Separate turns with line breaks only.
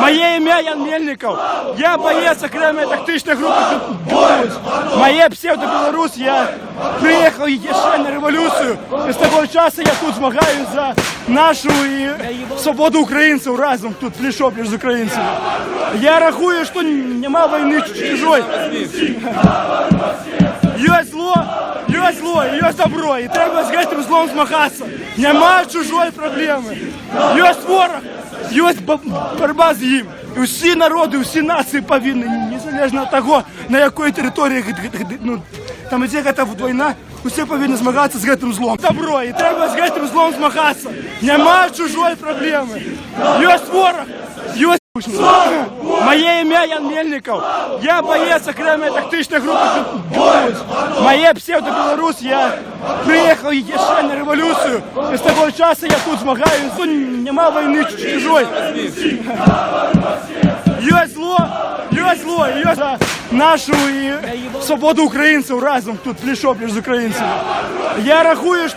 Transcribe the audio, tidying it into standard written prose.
Моє ім'я Ян Мельников. Я боєць окремої тактичної групи «Білорусь». Моє псевдо-Білорусь. Я приїхав ще на революцію. І з того часу я тут змагаюся за нашу і свободу українців разом тут пліч-о-пліч з українцями. Я рахую, що нема війни чужої. Є зло, є добро, і треба з цим злом змагатися. Нема чужої проблеми. Є ворог, є боротьба з ним. І всі народи, всі нації повинні, незалежно від того, на якій території, там іде ця війна, усі повинні змагатися з цим злом. Добро, і треба з цим злом змагатися. Нема чужої проблеми. Є ворог, є моє ім'я Ян Мельников. Я боєць окремої тактичної групи «Білорусь». Моє псевдо-Білорусь. Я приїхав ще на революцію. І з того часу я тут змагаюся. Нема війни чужої. Є зло, є за нашу і свободу українців разом тут пліч-о-пліч з українцями. Я рахую, що